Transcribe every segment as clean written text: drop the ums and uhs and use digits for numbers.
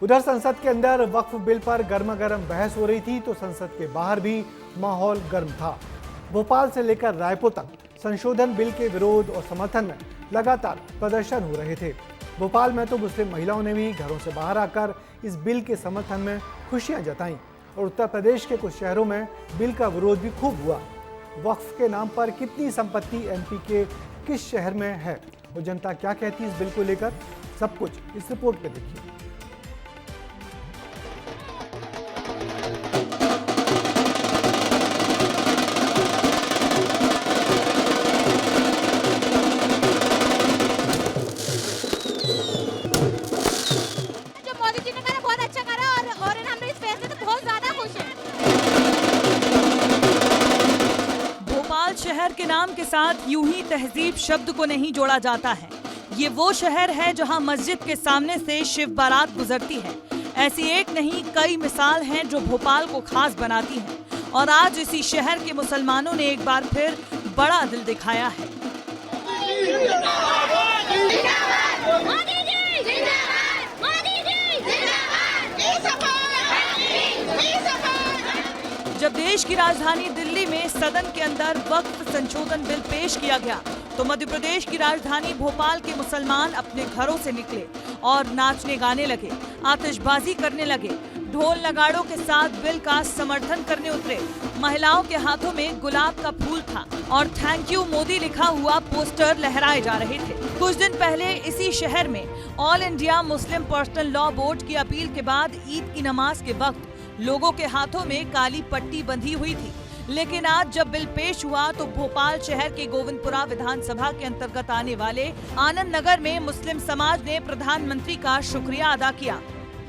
उधर संसद के अंदर वक्फ बिल पर गर्मा गर्म बहस हो रही थी तो संसद के बाहर भी माहौल गर्म था। भोपाल से लेकर रायपुर तक संशोधन बिल के विरोध और समर्थन में लगातार प्रदर्शन हो रहे थे। भोपाल में तो मुस्लिम महिलाओं ने भी घरों से बाहर आकर इस बिल के समर्थन में खुशियां जताईं और उत्तर प्रदेश के कुछ शहरों में बिल का विरोध भी खूब हुआ। वक्फ के नाम पर कितनी संपत्ति एमपी के किस शहर में है और जनता क्या कहती है इस बिल को लेकर, सब कुछ इस रिपोर्ट में देखिए। शहर के नाम के साथ यूं ही तहजीब शब्द को नहीं जोड़ा जाता है। ये वो शहर है जहां मस्जिद के सामने से शिव बारात गुजरती है। ऐसी एक नहीं कई मिसाल हैं जो भोपाल को खास बनाती हैं और आज इसी शहर के मुसलमानों ने एक बार फिर बड़ा दिल दिखाया है। जब देश की राजधानी दिल्ली में सदन के अंदर वक्फ संशोधन बिल पेश किया गया तो मध्य प्रदेश की राजधानी भोपाल के मुसलमान अपने घरों से निकले और नाचने गाने लगे, आतिशबाजी करने लगे, ढोल नगाड़ों के साथ बिल का समर्थन करने उतरे। महिलाओं के हाथों में गुलाब का फूल था और थैंक यू मोदी लिखा हुआ पोस्टर लहराए जा रहे थे। कुछ दिन पहले इसी शहर में all India Muslim personal law board की अपील के बाद ईद की नमाज के वक्त लोगों के हाथों में काली पट्टी बंधी हुई थी, लेकिन आज जब बिल पेश हुआ तो भोपाल शहर के गोविंदपुरा विधानसभा के अंतर्गत आने वाले आनंद नगर में मुस्लिम समाज ने प्रधानमंत्री का शुक्रिया अदा किया।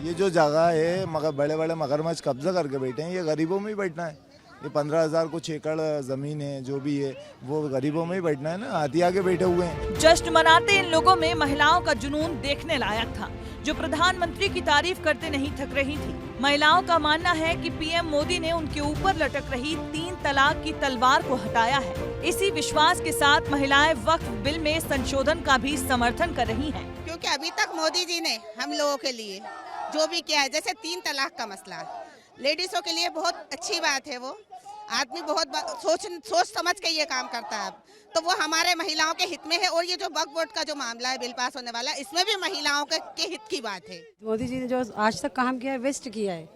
ये जो जगह है मगर बड़े बड़े मगरमच्छ कब्जा करके बैठे हैं, ये गरीबों में ही बैठना है। ये 15,000 कुछ एकड़ जमीन है, जो भी है वो गरीबों में ही बैठना है ना, हाथी आगे बैठे हुए हैं। जश्न मनाते इन लोगों में महिलाओं का जुनून देखने लायक था, जो प्रधानमंत्री की तारीफ करते नहीं थक रही थी। महिलाओं का मानना है कि पीएम मोदी ने उनके ऊपर लटक रही 3 तलाक की तलवार को हटाया है। इसी विश्वास के साथ महिलाएं वक्फ बिल में संशोधन का भी समर्थन कर रही हैं। क्योंकि अभी तक मोदी जी ने हम लोगों के लिए जो भी किया है, जैसे 3 तलाक का मसला, लेडीजों के लिए बहुत अच्छी बात है। वो आदमी बहुत सोच समझ के ये काम करता है, तो वो हमारे महिलाओं के हित में है। और ये जो वक्फ बोर्ड का जो मामला है बिल पास होने वाला, इसमें भी महिलाओं के हित की बात है। मोदी जी ने जो आज तक काम किया है बेस्ट किया है,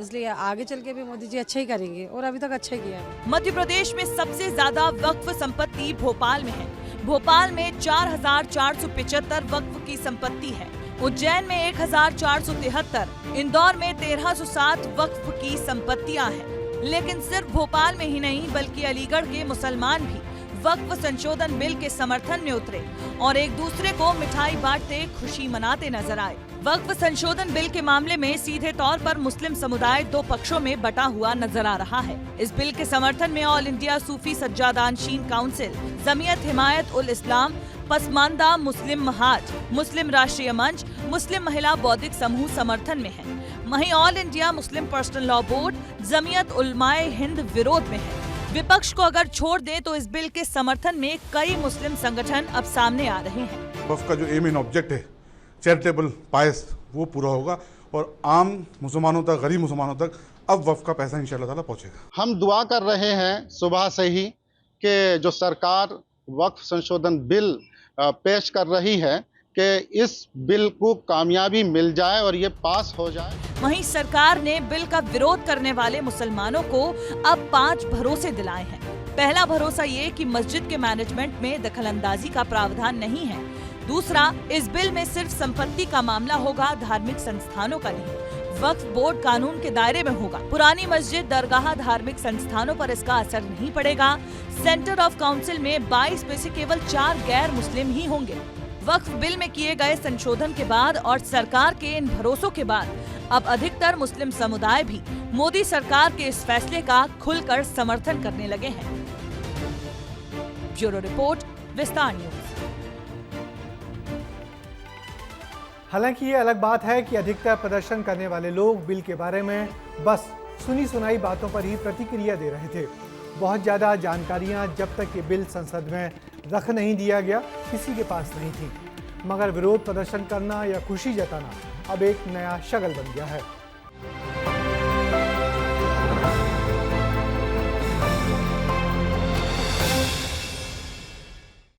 इसलिए आगे चल के भी मोदी जी अच्छा ही करेंगे और अभी तक अच्छा ही किया है। मध्य प्रदेश में सबसे ज्यादा वक्फ संपत्ति भोपाल में है। भोपाल में 4,475 वक्फ की संपत्ति है, उज्जैन में 1,473, इंदौर में 1,307 वक्फ की संपत्तियां हैं। लेकिन सिर्फ भोपाल में ही नहीं बल्कि अलीगढ़ के मुसलमान भी वक्फ संशोधन बिल के समर्थन में उतरे और एक दूसरे को मिठाई बांटते खुशी मनाते नजर आए। वक्फ संशोधन बिल के मामले में सीधे तौर पर मुस्लिम समुदाय 2 पक्षों में बटा हुआ नजर आ रहा है। इस बिल के समर्थन में ऑल इंडिया सूफी सज्जादानशीन काउंसिल, जमीयत हिमायत उल इस्लाम, पसमानदा मुस्लिम महाज, मुस्लिम राष्ट्रीय मंच, मुस्लिम महिला बौद्धिक समूह समर्थन में है। वहीं all India Muslim personal law board, Jamiat Ulamae Hind विरोध में है। विपक्ष को अगर छोड़ दे तो इस बिल के समर्थन में कई मुस्लिम संगठन अब सामने आ रहे हैं। वक्फ का जो एम एंड ऑब्जेक्ट है चैरिटेबल पायस, वो पूरा होगा और आम मुसलमानों तक, गरीब मुसलमानों तक अब वक्फ का पैसा इंशाअल्लाह ताला पहुंचेगा। हम दुआ कर रहे हैं सुबह से ही कि जो सरकार वक्फ संशोधन बिल पेश कर रही है कि इस बिल को कामयाबी मिल जाए और ये पास हो जाए। वहीं सरकार ने बिल का विरोध करने वाले मुसलमानों को अब 5 भरोसे दिलाए हैं। पहला भरोसा ये कि मस्जिद के मैनेजमेंट में दखलंदाजी का प्रावधान नहीं है। दूसरा, इस बिल में सिर्फ संपत्ति का मामला होगा, धार्मिक संस्थानों का नहीं। वक्फ बोर्ड कानून के दायरे में होगा। पुरानी मस्जिद, दरगाह, धार्मिक संस्थानों पर इसका असर नहीं पड़ेगा। सेंटर ऑफ काउंसिल में 22 में से केवल 4 गैर मुस्लिम ही होंगे। वक्फ बिल में किए गए संशोधन के बाद और सरकार के इन भरोसों के बाद अब अधिकतर मुस्लिम समुदाय भी मोदी सरकार के इस फैसले का खुलकर समर्थन करने लगे हैं। ब्यूरो रिपोर्ट, विस्तार न्यूज। हालांकि ये अलग बात है कि अधिकतर प्रदर्शन करने वाले लोग बिल के बारे में बस सुनी सुनाई बातों पर ही प्रतिक्रिया दे रहे थे। बहुत ज़्यादा जानकारियां जब तक ये बिल संसद में रख नहीं दिया गया किसी के पास नहीं थी। मगर विरोध प्रदर्शन करना या खुशी जताना अब एक नया शगल बन गया है।